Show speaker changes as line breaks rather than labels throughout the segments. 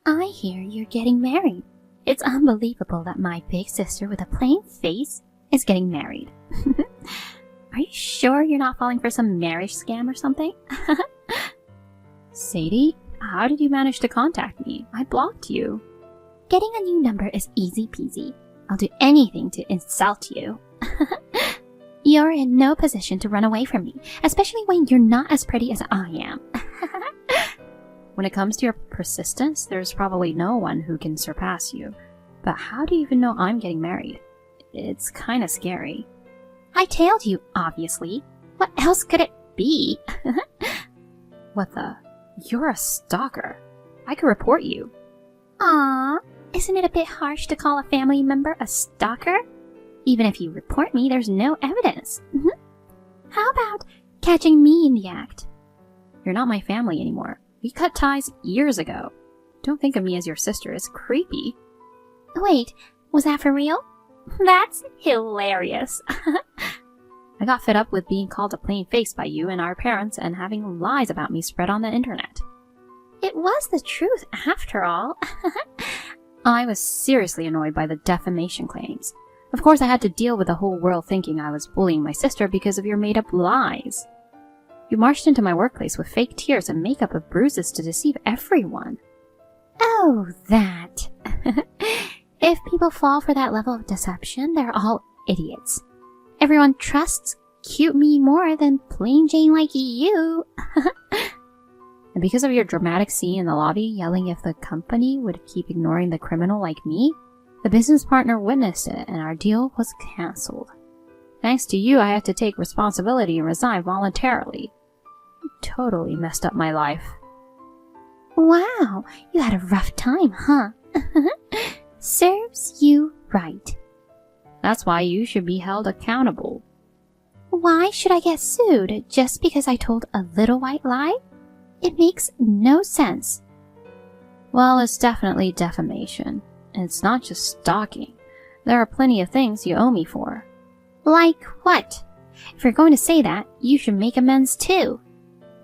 I hear you're getting married. It's unbelievable that my big sister with a plain face is getting married. Are you sure you're not falling for some marriage scam or something?
Sadie, how did you manage to contact me? I blocked you.
Getting a new number is easy peasy. I'll do anything to insult you. You're in no position to run away from me, especially when you're not as pretty as I am.
When it comes to your persistence, there's probably no one who can surpass you. But how do you even know I'm getting married? It's kinda scary.
I tailed you, obviously. What else could it be?
What the? You're a stalker. I could report you.
Aww, isn't it a bit harsh to call a family member a stalker? Even if you report me, there's no evidence. How about catching me in the act?
You're not my family anymore. We cut ties years ago. Don't think of me as your sister. It's creepy.
Wait, was that for real? That's hilarious.
I got fed up with being called a plain face by you and our parents and having lies about me spread on the internet.
It was the truth after all.
I was seriously annoyed by the defamation claims. Of course, I had to deal with the whole world thinking I was bullying my sister because of your made-up lies. You marched into my workplace with fake tears and makeup of bruises to deceive everyone.
Oh, that. If people fall for that level of deception, they're all idiots. Everyone trusts cute me more than plain Jane like you.
And because of your dramatic scene in the lobby yelling if the company would keep ignoring the criminal like me, the business partner witnessed it and our deal was cancelled. Thanks to you, I had to take responsibility and resign voluntarily. You totally messed up my life.
Wow, you had a rough time, huh? Serves you right.
That's why you should be held accountable.
Why should I get sued just because I told a little white lie? It makes no sense.
Well, it's definitely defamation. And it's not just stalking. There are plenty of things you owe me for.
Like what? If you're going to say that, you should make amends too.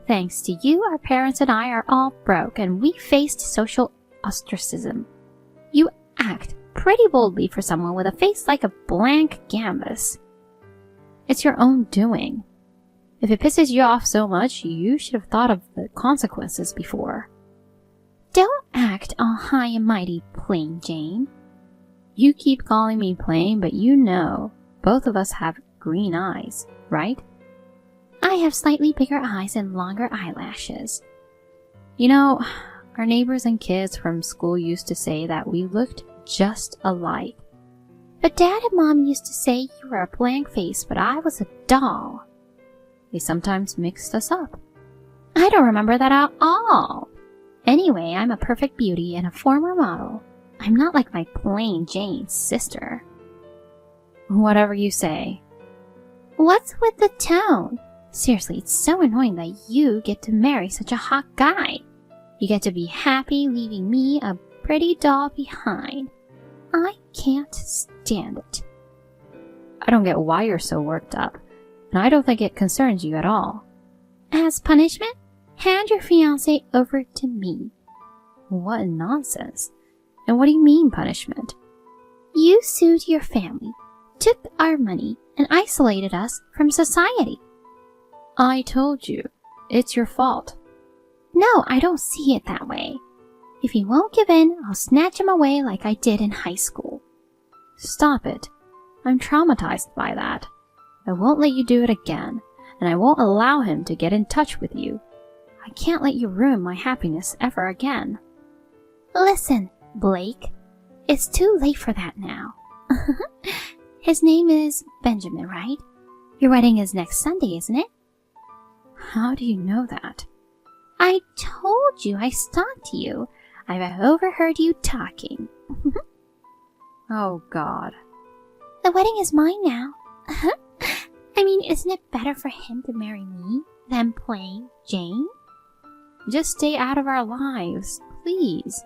Thanks to you, our parents and I are all broke and we faced social ostracism. You act pretty boldly for someone with a face like a blank canvas.
It's your own doing. If it pisses you off so much, you should have thought of the consequences before.
Don't act all high and mighty, plain Jane.
You keep calling me plain, but you know, both of us have green eyes, right?
I have slightly bigger eyes and longer eyelashes.
You know, our neighbors and kids from school used to say that we looked just alike.
But Dad and Mom used to say you were a blank face, but I was a doll.
They sometimes mixed us up.
I don't remember that at all. Anyway, I'm a perfect beauty and a former model. I'm not like my plain Jane sister.
Whatever you say.
What's with the tone? Seriously, it's so annoying that you get to marry such a hot guy. You get to be happy leaving me, a pretty doll, behind. I can't stand it.
I don't get why you're so worked up, and I don't think it concerns you at all.
As punishment, hand your fiancé over to me.
What nonsense. And what do you mean, punishment?
You sued your family, took our money, and isolated us from society.
I told you. It's your fault.
No, I don't see it that way. If he won't give in, I'll snatch him away like I did in high school.
Stop it. I'm traumatized by that. I won't let you do it again, and I won't allow him to get in touch with you. I can't let you ruin my happiness ever again.
Listen, Blake. It's too late for that now. His name is Benjamin, right? Your wedding is next Sunday, isn't it?
How do you know that?
I told you, I stalked you. I've overheard you talking.
Oh, God.
The wedding is mine now. I mean, isn't it better for him to marry me than plain Jane?
Just stay out of our lives, please.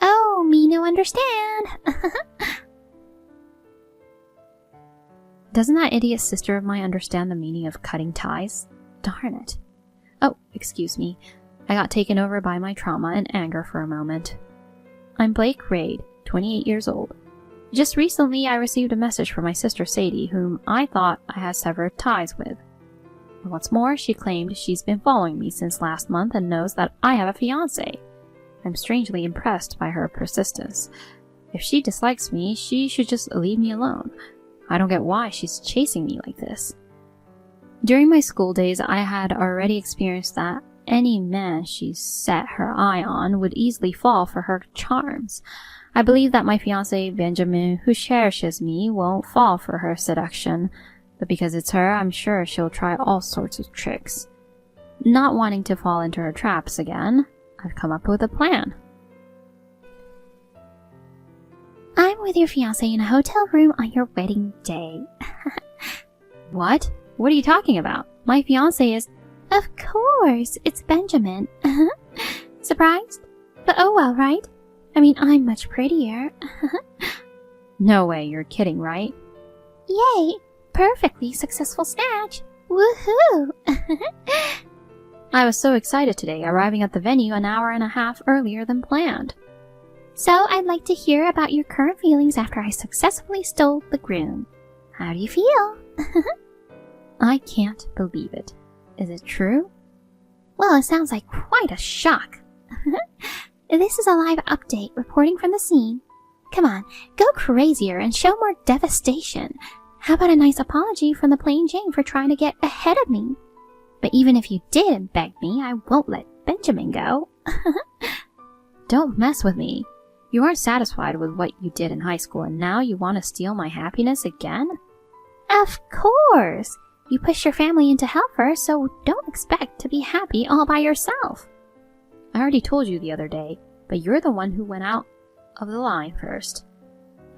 Oh, me no understand.
Doesn't that idiot sister of mine understand the meaning of cutting ties? Darn it. Oh, excuse me. I got taken over by my trauma and anger for a moment. I'm Blake Raid, 28 years old. Just recently, I received a message from my sister Sadie, whom I thought I had severed ties with. And what's more, she claimed she's been following me since last month and knows that I have a fiancé. I'm strangely impressed by her persistence. If she dislikes me, she should just leave me alone. I don't get why she's chasing me like this. During my school days, I had already experienced that any man she set her eye on would easily fall for her charms. I believe that my fiancé Benjamin, who cherishes me, won't fall for her seduction, but because it's her, I'm sure she'll try all sorts of tricks. Not wanting to fall into her traps again, I've come up with a plan.
I'm with your fiancé in a hotel room on your wedding day.
What? What are you talking about? My fiancé is...
Of course, it's Benjamin. Surprised? But oh well, right? I mean, I'm much prettier.
No way, you're kidding, right?
Yay! Perfectly successful snatch! Woohoo!
I was so excited today, arriving at the venue an hour and a half earlier than planned.
So I'd like to hear about your current feelings after I successfully stole the groom. How do you feel?
I can't believe it. Is it true?
Well, it sounds like quite a shock. This is a live update reporting from the scene. Come on, go crazier and show more devastation. How about a nice apology from the Plain Jane for trying to get ahead of me? But even if you did beg me, I won't let Benjamin go.
Don't mess with me. You aren't satisfied with what you did in high school and now you want to steal my happiness again?
Of course! You pushed your family into hell first, so don't expect to be happy all by yourself.
I already told you the other day, but you're the one who went out of the line first.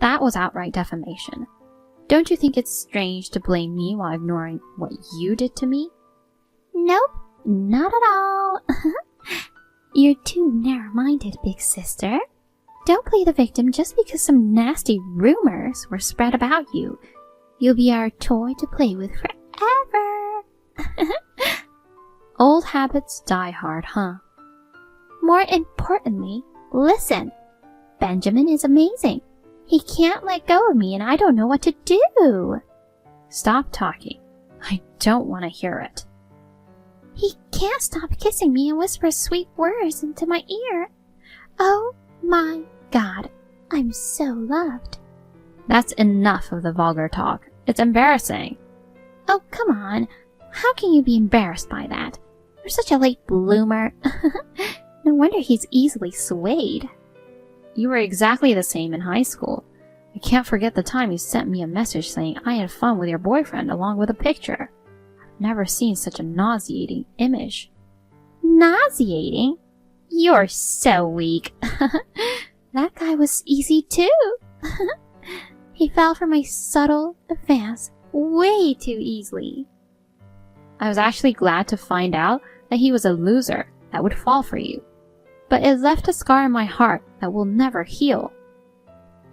That was outright defamation. Don't you think it's strange to blame me while ignoring what you did to me?
Nope, not at all. You're too narrow-minded, big sister. Don't play the victim just because some nasty rumors were spread about you. You'll be our toy to play with forever.
Old habits die hard, huh?
More importantly, listen. Benjamin is amazing. He can't let go of me and I don't know what to do.
Stop talking. I don't want to hear it.
He can't stop kissing me and whisper sweet words into my ear. Oh my God, I'm so loved.
That's enough of the vulgar talk. It's embarrassing.
Oh, come on. How can you be embarrassed by that? You're such a late bloomer. No wonder he's easily swayed.
You were exactly the same in high school. I can't forget the time you sent me a message saying I had fun with your boyfriend along with a picture. I've never seen such a nauseating image.
Nauseating? You're so weak. That guy was easy too. He fell for my subtle advance way too easily.
I was actually glad to find out that he was a loser that would fall for you. But it left a scar in my heart that will never heal.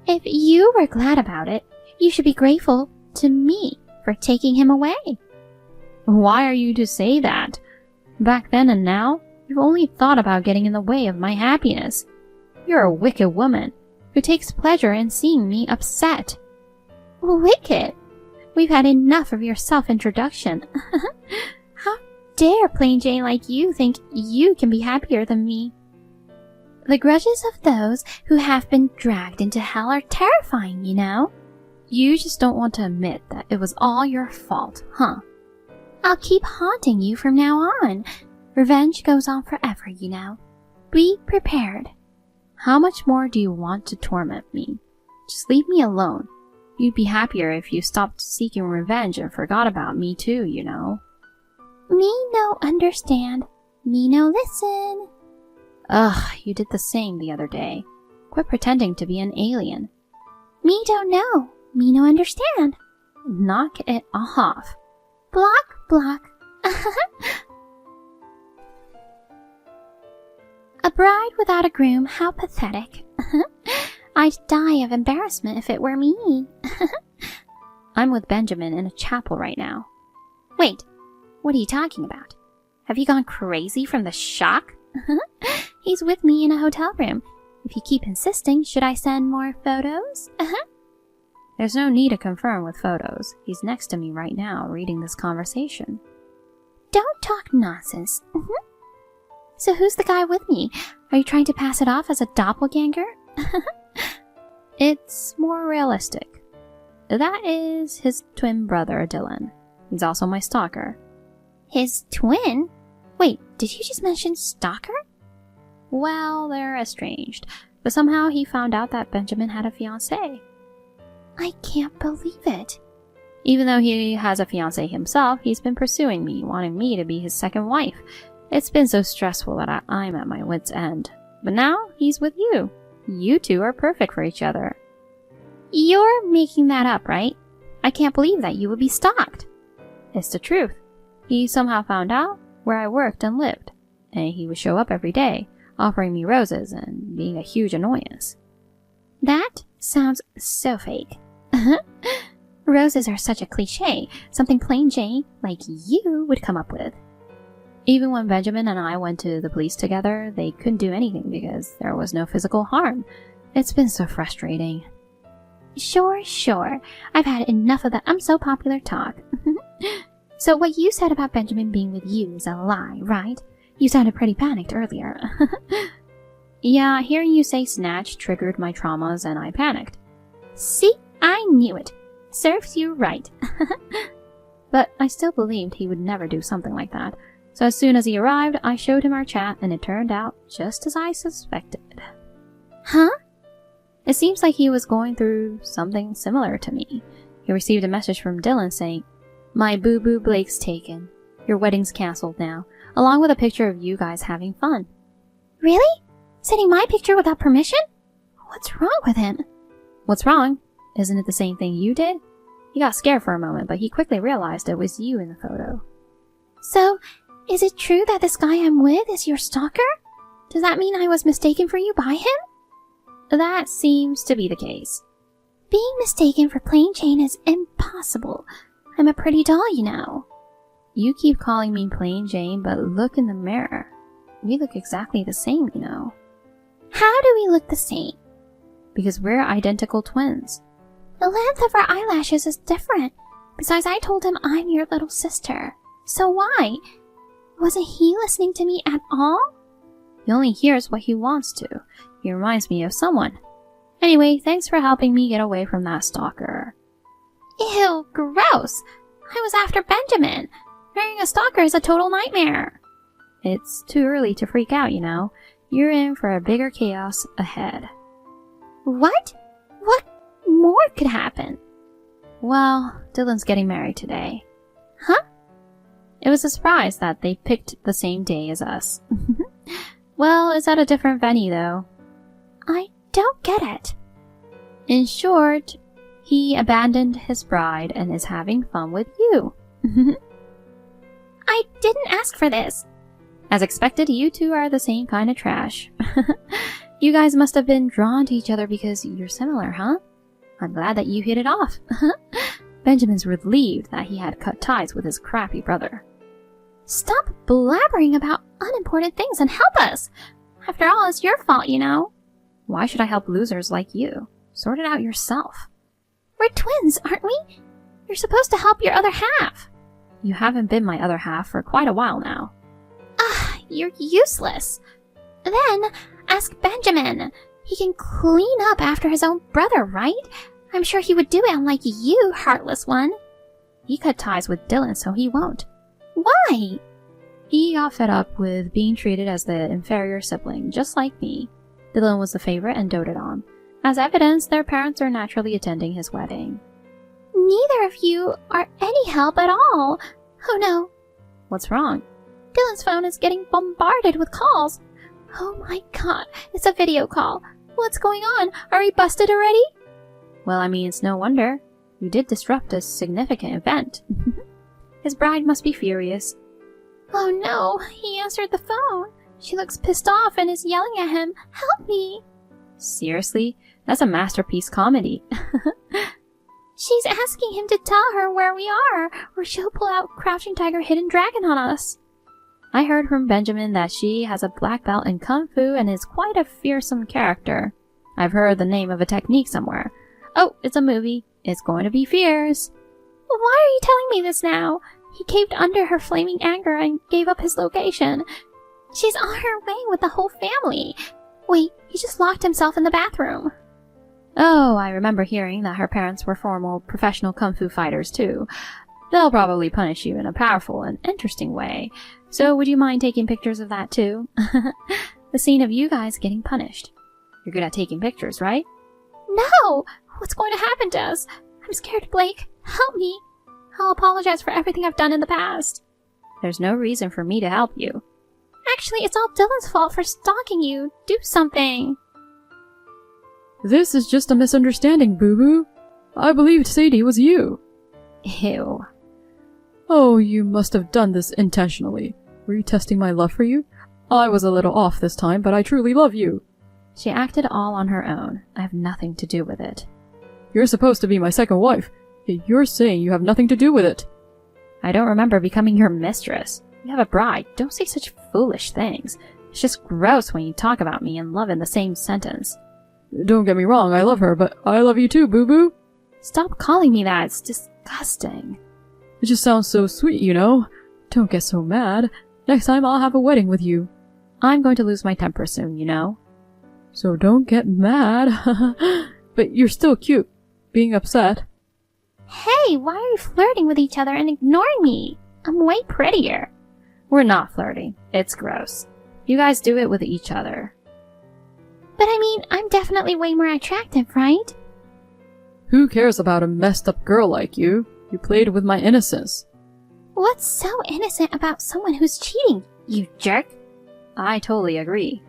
If you were glad about it, you should be grateful to me for taking him away.
Why are you to say that? Back then and now, you've only thought about getting in the way of my happiness. You're a wicked woman who takes pleasure in seeing me upset.
Wicked? We've had enough of your self-introduction. How dare Plain Jane like you think you can be happier than me? The grudges of those who have been dragged into hell are terrifying, you know?
You just don't want to admit that it was all your fault, huh?
I'll keep haunting you from now on. Revenge goes on forever, you know. Be prepared.
How much more do you want to torment me? Just leave me alone. You'd be happier if you stopped seeking revenge and forgot about me too, you know.
Me no understand. Me no listen.
Ugh, you did the same the other day. Quit pretending to be an alien.
Me don't know. Me no understand.
Knock it off.
Block, block. A bride without a groom, how pathetic. I'd die of embarrassment if it were me.
I'm with Benjamin in a chapel right now.
Wait, what are you talking about? Have you gone crazy from the shock? He's with me in a hotel room. If you keep insisting, should I send more photos?
There's no need to confirm with photos. He's next to me right now, reading this conversation.
Don't talk nonsense. So who's the guy with me? Are you trying to pass it off as a doppelganger?
It's more realistic. That is his twin brother, Dylan. He's also my stalker.
His twin? Wait, did you just mention stalker?
Well, they're estranged, but somehow he found out that Benjamin had a fiancée.
I can't believe it.
Even though he has a fiancée himself, he's been pursuing me, wanting me to be his second wife. It's been so stressful that I'm at my wit's end. But now, he's with you. You two are perfect for each other.
You're making that up, right? I can't believe that you would be stalked.
It's the truth. He somehow found out where I worked and lived, and he would show up every day, offering me roses and being a huge annoyance.
That sounds so fake. Roses are such a cliche, something plain Jane like you would come up with.
Even when Benjamin and I went to the police together, they couldn't do anything because there was no physical harm. It's been so frustrating.
Sure. I've had enough of that I'm so popular talk. So what you said about Benjamin being with you is a lie, right? You sounded pretty panicked earlier.
Yeah, hearing you say snatch triggered my traumas and I panicked.
See? I knew it. Serves you right.
But I still believed he would never do something like that. So as soon as he arrived, I showed him our chat and it turned out just as I suspected.
Huh?
It seems like he was going through something similar to me. He received a message from Dylan saying, "My boo-boo Blake's taken. Your wedding's cancelled now," along with a picture of you guys having fun.
Really? Sending my picture without permission? What's wrong with him?
What's wrong? Isn't it the same thing you did? He got scared for a moment, but he quickly realized it was you in the photo.
So, is it true that this guy I'm with is your stalker? Does that mean I was mistaken for you by him?
That seems to be the case.
Being mistaken for plain Jane is impossible. I'm a pretty doll, you know.
You keep calling me plain Jane, but look in the mirror. We look exactly the same, you know.
How do we look the same?
Because we're identical twins.
The length of our eyelashes is different. Besides, I told him I'm your little sister. So why? Wasn't he listening to me at all?
He only hears what he wants to. He reminds me of someone. Anyway, thanks for helping me get away from that stalker.
Ew, gross. I was after Benjamin. Marrying a stalker is a total nightmare.
It's too early to freak out, you know. You're in for a bigger chaos ahead.
What? What more could happen?
Well, Dylan's getting married today.
Huh?
It was a surprise that they picked the same day as us. Well, it's at a different venue, though.
I don't get it.
In short, he abandoned his bride and is having fun with you.
I didn't ask for this.
As expected, you two are the same kind of trash. You guys must have been drawn to each other because you're similar, huh? I'm glad that you hit it off. Benjamin's relieved that he had cut ties with his crappy brother.
Stop blabbering about unimportant things and help us. After all, it's your fault, you know.
Why should I help losers like you? Sort it out yourself.
We're twins, aren't we? You're supposed to help your other half.
You haven't been my other half for quite a while now.
You're useless. Then, ask Benjamin. He can clean up after his own brother, right? I'm sure he would do it, unlike you, heartless one.
He cut ties with Dylan, so he won't.
Why?
He got fed up with being treated as the inferior sibling, just like me. Dylan was the favorite and doted on. As evidence, their parents are naturally attending his wedding.
Neither of you are any help at all. Oh no.
What's wrong?
Dylan's phone is getting bombarded with calls. Oh my god, it's a video call. What's going on? Are we busted already?
Well, I mean, it's no wonder. You did disrupt a significant event. His bride must be furious.
Oh no, he answered the phone. She looks pissed off and is yelling at him. Help me.
Seriously? That's a masterpiece comedy.
She's asking him to tell her where we are, or she'll pull out Crouching Tiger, Hidden Dragon on us.
I heard from Benjamin that she has a black belt in Kung Fu and is quite a fearsome character. I've heard the name of a technique somewhere. Oh, it's a movie. It's going to be fierce.
Why are you telling me this now? He caved under her flaming anger and gave up his location. She's on her way with the whole family. Wait, he just locked himself in the bathroom.
Oh, I remember hearing that her parents were former professional Kung Fu fighters too. They'll probably punish you in a powerful and interesting way. So would you mind taking pictures of that too? The scene of you guys getting punished. You're good at taking pictures, right?
No! What's going to happen to us? I'm scared, Blake. Help me. I'll apologize for everything I've done in the past.
There's no reason for me to help you.
Actually, it's all Dylan's fault for stalking you. Do something.
This is just a misunderstanding, Boo-Boo. I believed Sadie was you.
Ew.
Oh, you must have done this intentionally. Were you testing my love for you? I was a little off this time, but I truly love you.
She acted all on her own. I have nothing to do with it.
You're supposed to be my second wife, yet you're saying you have nothing to do with it.
I don't remember becoming your mistress. You have a bride. Don't say such foolish things. It's just gross when you talk about me and love in the same sentence.
Don't get me wrong, I love her, but I love you too, Boo-Boo.
Stop calling me that. It's disgusting.
It just sounds so sweet, you know? Don't get so mad. Next time I'll have a wedding with you.
I'm going to lose my temper soon, you know?
So don't get mad. But you're still cute. Being upset.
Hey, why are you flirting with each other and ignoring me? I'm way prettier.
We're not flirting. It's gross. You guys do it with each other.
But I mean, I'm definitely way more attractive, right?
Who cares about a messed up girl like you? You played with my innocence.
What's so innocent about someone who's cheating, you jerk?
I totally agree.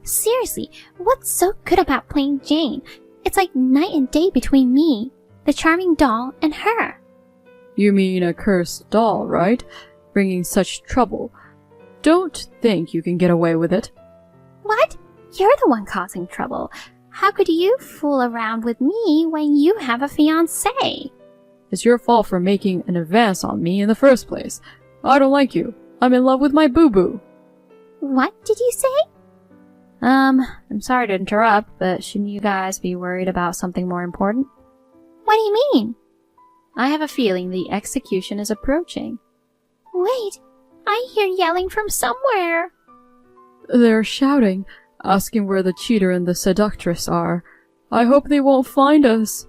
Seriously, what's so good about playing Jane? It's like night and day between me, the charming doll, and her.
You mean a cursed doll, right? Bringing such trouble. Don't think you can get away with it.
What? You're the one causing trouble. How could you fool around with me when you have a fiancé?
It's your fault for making an advance on me in the first place. I don't like you. I'm in love with my Boo-Boo.
What did you say?
I'm sorry to interrupt, but shouldn't you guys be worried about something more important?
What do you mean?
I have a feeling the execution is approaching.
Wait, I hear yelling from somewhere.
They're shouting, asking where the cheater and the seductress are. I hope they won't find us.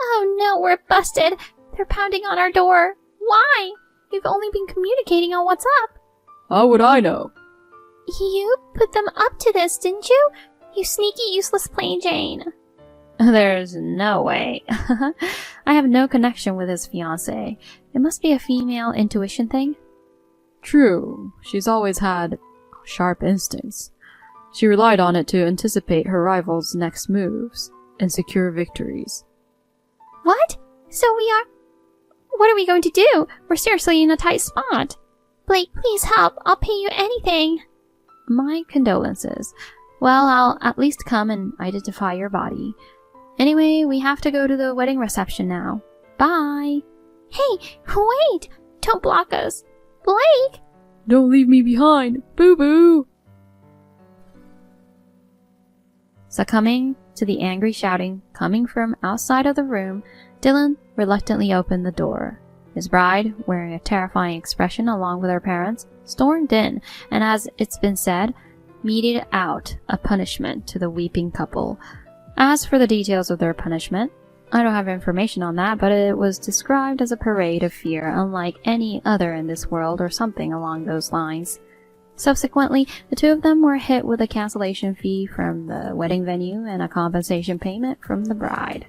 Oh no, we're busted. They're pounding on our door. Why? You've only been communicating on WhatsApp.
How would I know?
You put them up to this, didn't you? You sneaky, useless plain Jane.
There's no way. I have no connection with his fiancé. It must be a female intuition thing.
True, she's always had sharp instincts. She relied on it to anticipate her rival's next moves and secure victories.
What? So we are... What are we going to do? We're seriously in a tight spot. Blake, please help. I'll pay you anything.
My condolences. Well, I'll at least come and identify your body. Anyway, we have to go to the wedding reception now. Bye!
Hey, wait! Don't block us. Blake!
Don't leave me behind, Boo-Boo!
Succumbing to the angry shouting coming from outside of the room, Dylan reluctantly opened the door. His bride, wearing a terrifying expression along with her parents, stormed in, and as it's been said, meted out a punishment to the weeping couple. As for the details of their punishment, I don't have information on that, but it was described as a parade of fear unlike any other in this world or something along those lines. Subsequently, the two of them were hit with a cancellation fee from the wedding venue and a compensation payment from the bride.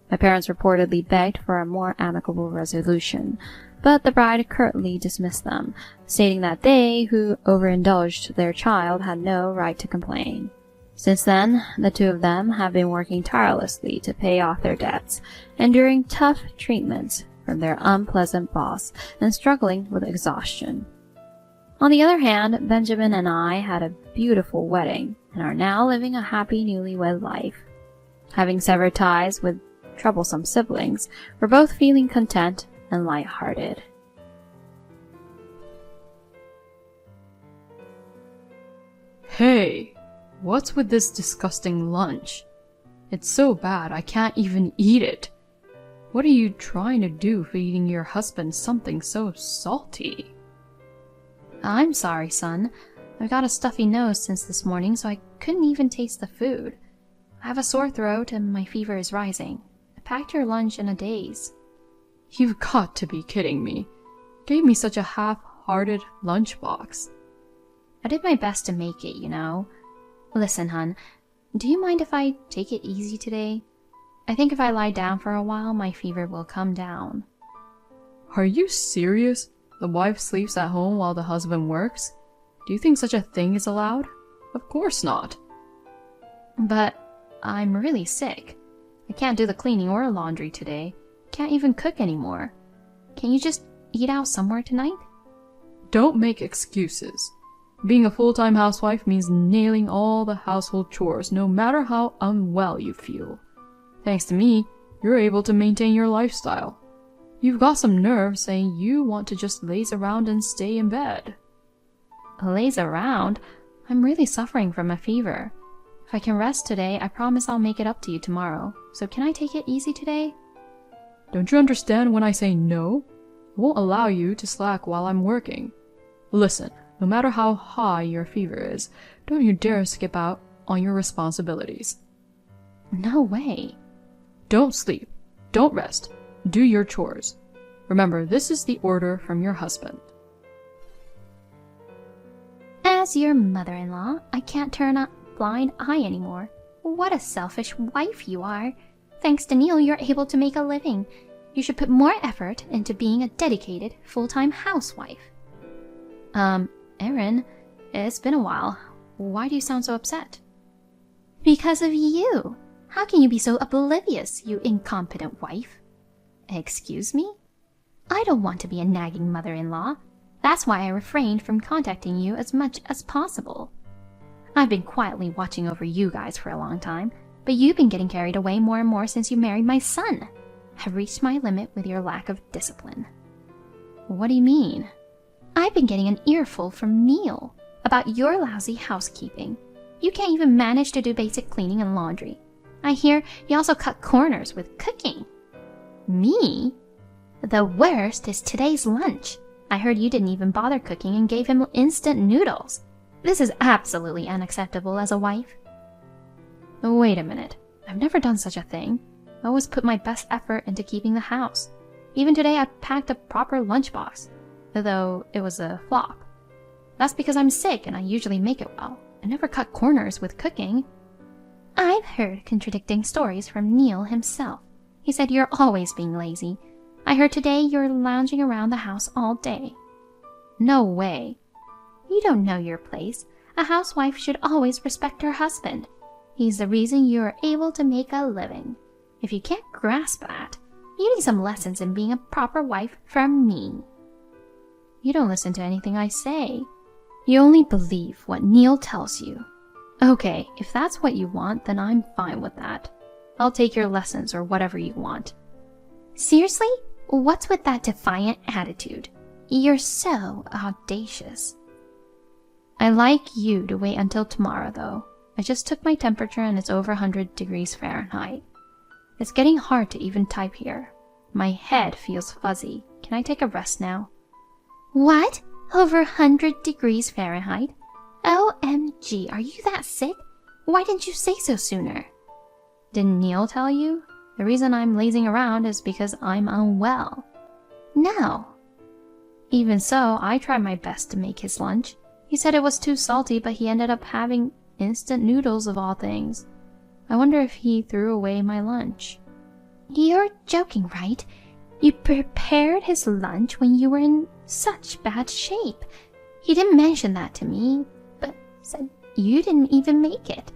My parents reportedly begged for a more amicable resolution, but the bride curtly dismissed them, stating that they, who overindulged their child, had no right to complain. Since then, the two of them have been working tirelessly to pay off their debts, enduring tough treatment from their unpleasant boss, and struggling with exhaustion. On the other hand, Benjamin and I had a beautiful wedding, and are now living a happy newlywed life. Having severed ties with troublesome siblings, we're both feeling content and lighthearted.
Hey, what's with this disgusting lunch? It's so bad I can't even eat it. What are you trying to do feeding your husband something so salty?
I'm sorry, son. I've got a stuffy nose since this morning, so I couldn't even taste the food. I have a sore throat and my fever is rising. I packed your lunch in a daze.
You've got to be kidding me. Gave me such a half-hearted lunchbox.
I did my best to make it, you know. Listen, hun, do you mind if I take it easy today? I think if I lie down for a while, my fever will come down.
Are you serious? The wife sleeps at home while the husband works? Do you think such a thing is allowed? Of course not.
But I'm really sick. I can't do the cleaning or laundry today. Can't even cook anymore. Can you just eat out somewhere tonight?
Don't make excuses. Being a full-time housewife means nailing all the household chores, no matter how unwell you feel. Thanks to me, you're able to maintain your lifestyle. You've got some nerve saying you want to just laze around and stay in bed.
Laze around? I'm really suffering from a fever. If I can rest today, I promise I'll make it up to you tomorrow. So can I take it easy today?
Don't you understand when I say no? I won't allow you to slack while I'm working. Listen, no matter how high your fever is, don't you dare skip out on your responsibilities.
No way.
Don't sleep. Don't rest. Do your chores. Remember, this is the order from your husband.
As your mother-in-law, I can't turn a blind eye anymore. What a selfish wife you are. Thanks to Neil, you're able to make a living. You should put more effort into being a dedicated, full-time housewife.
Erin, it's been a while. Why do you sound so upset?
Because of you. How can you be so oblivious, you incompetent wife?
Excuse me?
I don't want to be a nagging mother-in-law. That's why I refrained from contacting you as much as possible. I've been quietly watching over you guys for a long time, but you've been getting carried away more and more since you married my son. I've reached my limit with your lack of discipline.
What do you mean?
I've been getting an earful from Neil about your lousy housekeeping. You can't even manage to do basic cleaning and laundry. I hear you also cut corners with cooking.
Me?
The worst is today's lunch. I heard you didn't even bother cooking and gave him instant noodles. This is absolutely unacceptable as a wife.
Wait a minute. I've never done such a thing. I always put my best effort into keeping the house. Even today I packed a proper lunchbox, though it was a flop. That's because I'm sick and I usually make it well. I never cut corners with cooking.
I've heard contradicting stories from Neil himself. He said you're always being lazy. I heard today you're lounging around the house all day.
No way.
You don't know your place. A housewife should always respect her husband. He's the reason you are able to make a living. If you can't grasp that, you need some lessons in being a proper wife from me.
You don't listen to anything I say. You only believe what Neil tells you. Okay, if that's what you want, then I'm fine with that. I'll take your lessons or whatever you want.
Seriously? What's with that defiant attitude? You're so audacious.
I like you to wait until tomorrow, though. I just took my temperature and it's over 100 degrees Fahrenheit. It's getting hard to even type here. My head feels fuzzy. Can I take a rest now?
What? Over 100 degrees Fahrenheit? OMG, are you that sick? Why didn't you say so sooner?
Didn't Neil tell you? The reason I'm lazing around is because I'm unwell.
No.
Even so, I tried my best to make his lunch. He said it was too salty, but he ended up having instant noodles of all things. I wonder if he threw away my lunch.
You're joking, right? You prepared his lunch when you were in such bad shape. He didn't mention that to me, but said you didn't even make it.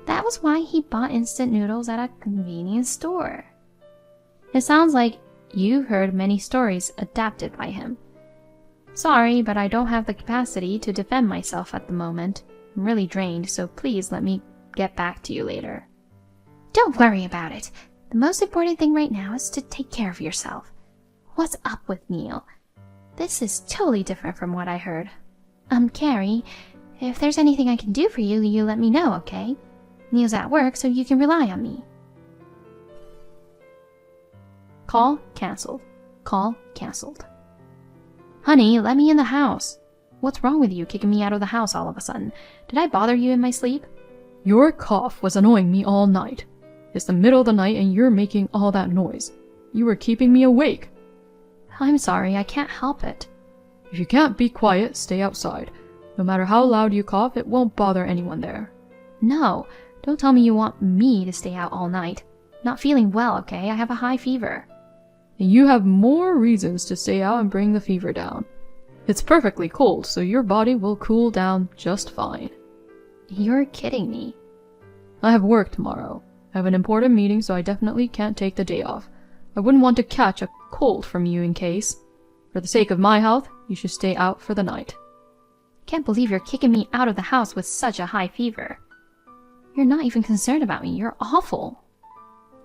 That was why he bought instant noodles at a convenience store.
It sounds like you've heard many stories adapted by him. Sorry, but I don't have the capacity to defend myself at the moment. I'm really drained, so please let me get back to you later.
Don't worry about it. The most important thing right now is to take care of yourself. What's up with Neil? This is totally different from what I heard. Carrie, If there's anything I can do for you, you let me know, okay? Neil's at work, so you can rely on me.
Call cancelled. Call cancelled. Honey, let me in the house. What's wrong with you kicking me out of the house all of a sudden? Did I bother you in my sleep?
Your cough was annoying me all night. It's the middle of the night and you're making all that noise. You were keeping me awake.
I'm sorry, I can't help it.
If you can't be quiet, stay outside. No matter how loud you cough, it won't bother anyone there.
No, don't tell me you want me to stay out all night. Not feeling well, okay? I have a high fever.
And you have more reasons to stay out and bring the fever down. It's perfectly cold, so your body will cool down just fine.
You're kidding me.
I have work tomorrow. I have an important meeting, so I definitely can't take the day off. I wouldn't want to catch a cold from you in case. For the sake of my health, you should stay out for the night.
Can't believe you're kicking me out of the house with such a high fever. You're not even concerned about me. You're awful.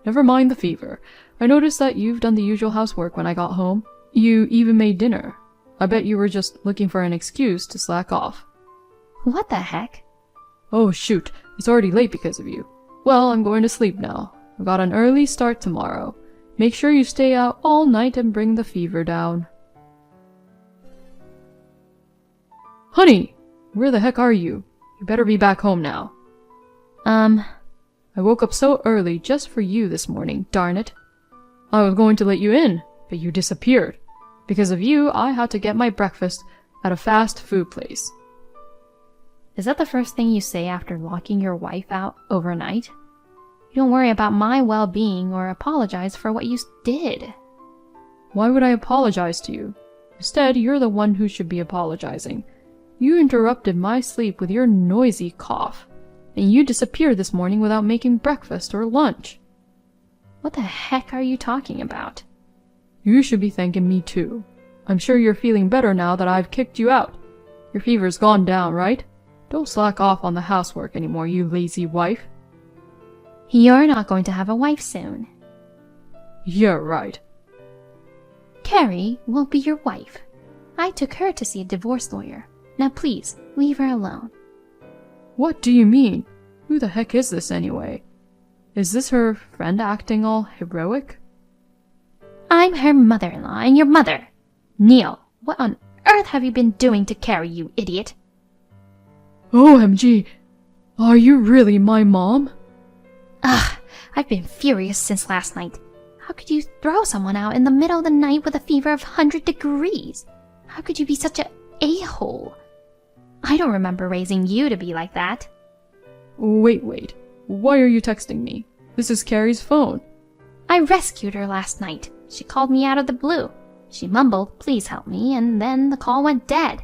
Never mind the fever. I noticed that you've done the usual housework when I got home. You even made dinner. I bet you were just looking for an excuse to slack off.
What the heck?
Oh shoot, it's already late because of you. Well, I'm going to sleep now. I've got an early start tomorrow. Make sure you stay out all night and bring the fever down. Honey, where the heck are you? You better be back home now. I woke up so early just for you this morning, darn it. I was going to let you in, but you disappeared. Because of you, I had to get my breakfast at a fast food place.
Is that the first thing you say after locking your wife out overnight? You don't worry about my well-being or apologize for what you did.
Why would I apologize to you? Instead, you're the one who should be apologizing. You interrupted my sleep with your noisy cough, and you disappeared this morning without making breakfast or lunch.
What the heck are you talking about?
You should be thanking me too. I'm sure you're feeling better now that I've kicked you out. Your fever's gone down, right? Don't slack off on the housework anymore, you lazy wife.
You're not going to have a wife soon.
You're right.
Carrie won't be your wife. I took her to see a divorce lawyer. Now please, leave her alone.
What do you mean? Who the heck is this anyway? Is this her friend acting all heroic?
I'm her mother-in-law and your mother. Neil, what on earth have you been doing to Carrie, you idiot?
OMG! Are you really my mom?
Ugh, I've been furious since last night. How could you throw someone out in the middle of the night with a fever of 100 degrees? How could you be such a a-hole? I don't remember raising you to be like that.
Wait. Why are you texting me? This is Carrie's phone.
I rescued her last night. She called me out of the blue. She mumbled, "Please help me," and then the call went dead.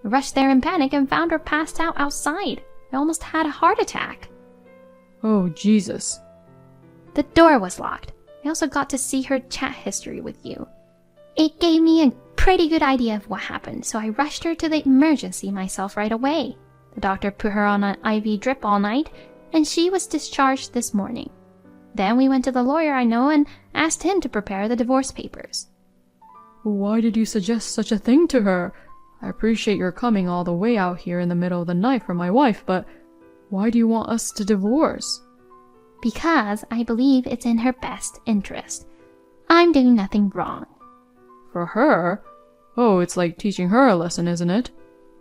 I rushed there in panic and found her passed out outside. I almost had a heart attack.
Oh, Jesus.
The door was locked. I also got to see her chat history with you. It gave me a pretty good idea of what happened, so I rushed her to the emergency myself right away. The doctor put her on an IV drip all night, and she was discharged this morning. Then we went to the lawyer I know and asked him to prepare the divorce papers.
Why did you suggest such a thing to her? I appreciate your coming all the way out here in the middle of the night for my wife, but why do you want us to divorce?
Because I believe it's in her best interest. I'm doing nothing wrong.
For her? Oh, it's like teaching her a lesson, isn't it?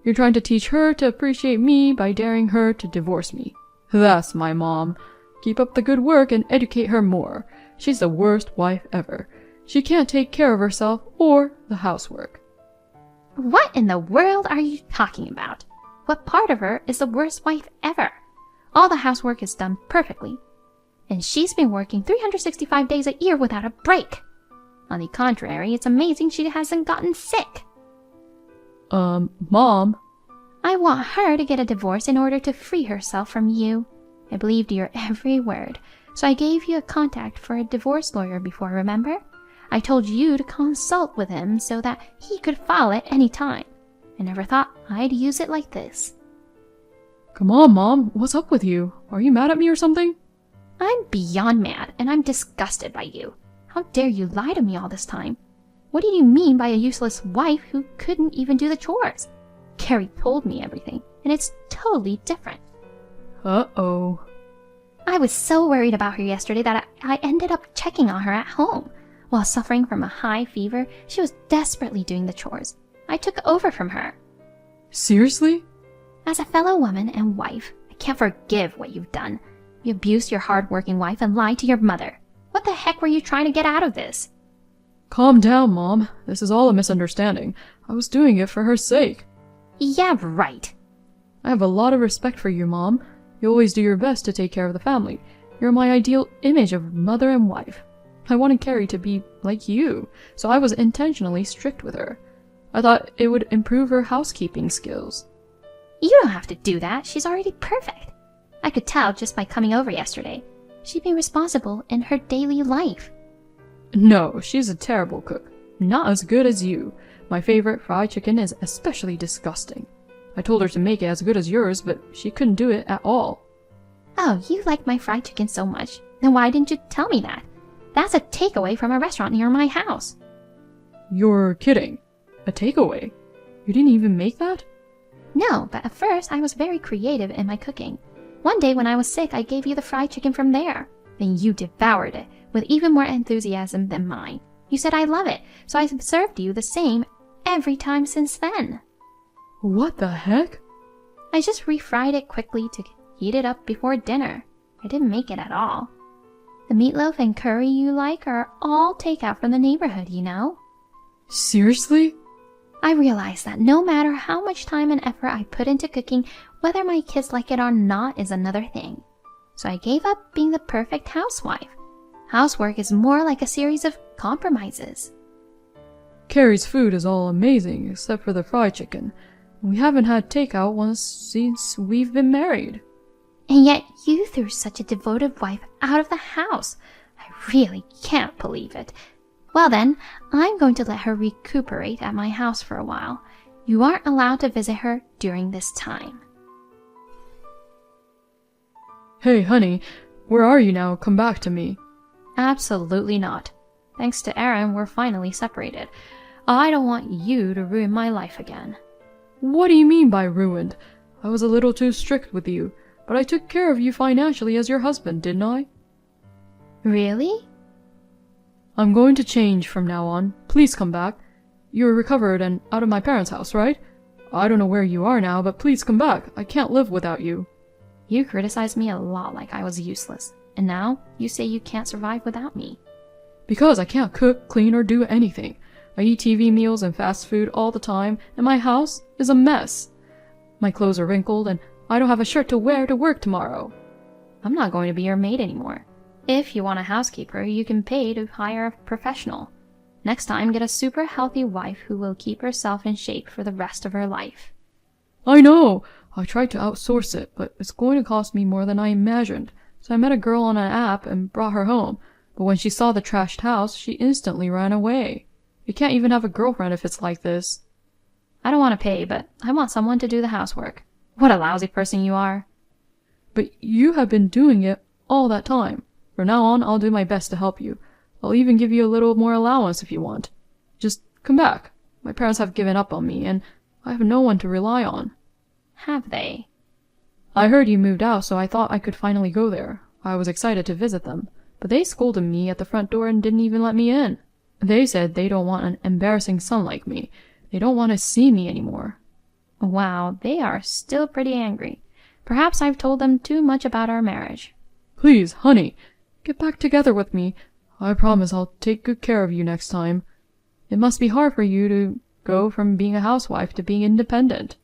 You're trying to teach her to appreciate me by daring her to divorce me. That's my mom. Keep up the good work and educate her more. She's the worst wife ever. She can't take care of herself or the housework.
What in the world are you talking about? What part of her is the worst wife ever? All the housework is done perfectly. And she's been working 365 days a year without a break. On the contrary, it's amazing she hasn't gotten sick.
Mom?
I want her to get a divorce in order to free herself from you. I believed your every word, so I gave you a contact for a divorce lawyer before, remember? I told you to consult with him so that he could file it any time. I never thought I'd use it like this.
Come on, Mom. What's up with you? Are you mad at me or something?
I'm beyond mad, and I'm disgusted by you. How dare you lie to me all this time? What did you mean by a useless wife who couldn't even do the chores? Carrie told me everything, and it's totally different.
Uh-oh.
I was so worried about her yesterday that I ended up checking on her at home. While suffering from a high fever, she was desperately doing the chores. I took over from her.
Seriously?
As a fellow woman and wife, I can't forgive what you've done. You abused your hard-working wife and lied to your mother. What the heck were you trying to get out of this?
Calm down, Mom. This is all a misunderstanding. I was doing it for her sake.
Yeah, right.
I have a lot of respect for you, Mom. You always do your best to take care of the family. You're my ideal image of mother and wife. I wanted Carrie to be like you, so I was intentionally strict with her. I thought it would improve her housekeeping skills.
You don't have to do that. She's already perfect. I could tell just by coming over yesterday. She'd be responsible in her daily life.
No, she's a terrible cook. Not as good as you. My favorite fried chicken is especially disgusting. I told her to make it as good as yours, but she couldn't do it at all.
Oh, you like my fried chicken so much. Then why didn't you tell me that? That's a takeaway from a restaurant near my house.
You're kidding. A takeaway? You didn't even make that?
No, but at first I was very creative in my cooking. One day when I was sick, I gave you the fried chicken from there. Then you devoured it with even more enthusiasm than mine. You said I love it, so I served you the same every time since then.
What the heck?
I just refried it quickly to heat it up before dinner. I didn't make it at all. The meatloaf and curry you like are all takeout from the neighborhood, you know?
Seriously?
I realized that no matter how much time and effort I put into cooking, whether my kids like it or not is another thing. So I gave up being the perfect housewife. Housework is more like a series of compromises.
Carrie's food is all amazing, except for the fried chicken. We haven't had takeout once since we've been married.
And yet you threw such a devoted wife out of the house. I really can't believe it. Well then, I'm going to let her recuperate at my house for a while. You aren't allowed to visit her during this time.
Hey, honey, where are you now? Come back to me.
Absolutely not. Thanks to Aaron, we're finally separated. I don't want you to ruin my life again.
What do you mean by ruined? I was a little too strict with you, but I took care of you financially as your husband, didn't I?
Really?
I'm going to change from now on. Please come back. You're recovered and out of my parents' house, right? I don't know where you are now, but please come back. I can't live without you.
You criticized me a lot like I was useless, and now you say you can't survive without me.
Because I can't cook, clean, or do anything. I eat TV meals and fast food all the time, and my house is a mess. My clothes are wrinkled, and I don't have a shirt to wear to work tomorrow.
I'm not going to be your maid anymore. If you want a housekeeper, you can pay to hire a professional. Next time, get a super healthy wife who will keep herself in shape for the rest of her life.
I know! I tried to outsource it, but it's going to cost me more than I imagined. So I met a girl on an app and brought her home. But when she saw the trashed house, she instantly ran away. You can't even have a girlfriend if it's like this.
I don't want to pay, but I want someone to do the housework. What a lousy person you are.
But you have been doing it all that time. From now on, I'll do my best to help you. I'll even give you a little more allowance if you want. Just come back. My parents have given up on me, and I have no one to rely on.
Have they?
I heard you moved out, so I thought I could finally go there. I was excited to visit them, but they scolded me at the front door and didn't even let me in. They said they don't want an embarrassing son like me. They don't want to see me anymore.
Wow, they are still pretty angry. Perhaps I've told them too much about our marriage.
Please, honey, get back together with me. I promise I'll take good care of you next time. It must be hard for you to go from being a housewife to being independent.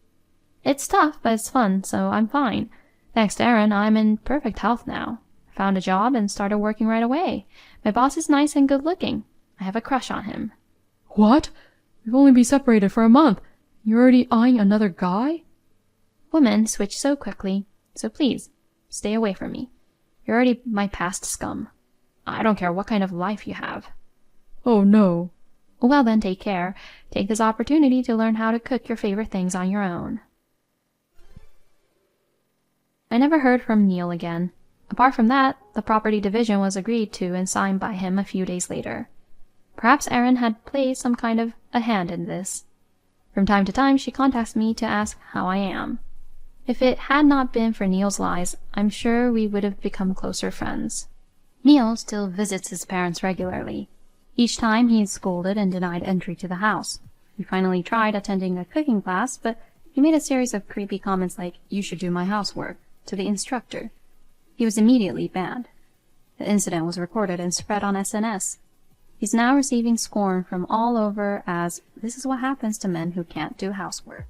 It's tough, but it's fun, so I'm fine. Thanks to Aaron, I'm in perfect health now. I found a job and started working right away. My boss is nice and good looking. I have a crush on him.
What? We've only been separated for a month. You're already eyeing another guy?
Women switch so quickly, so please, stay away from me. You're already my past scum. I don't care what kind of life you have.
Oh, no.
Well then, take care. Take this opportunity to learn how to cook your favorite things on your own. I never heard from Neil again. Apart from that, the property division was agreed to and signed by him a few days later. Perhaps Erin had played some kind of a hand in this. From time to time, she contacts me to ask how I am.
If it had not been for Neil's lies, I'm sure we would have become closer friends.
Neil still visits his parents regularly. Each time he is scolded and denied entry to the house. He finally tried attending a cooking class, but he made a series of creepy comments like, "You should do my housework," to the instructor. He was immediately banned. The incident was recorded and spread on SNS. He's now receiving scorn from all over as this is what happens to men who can't do housework.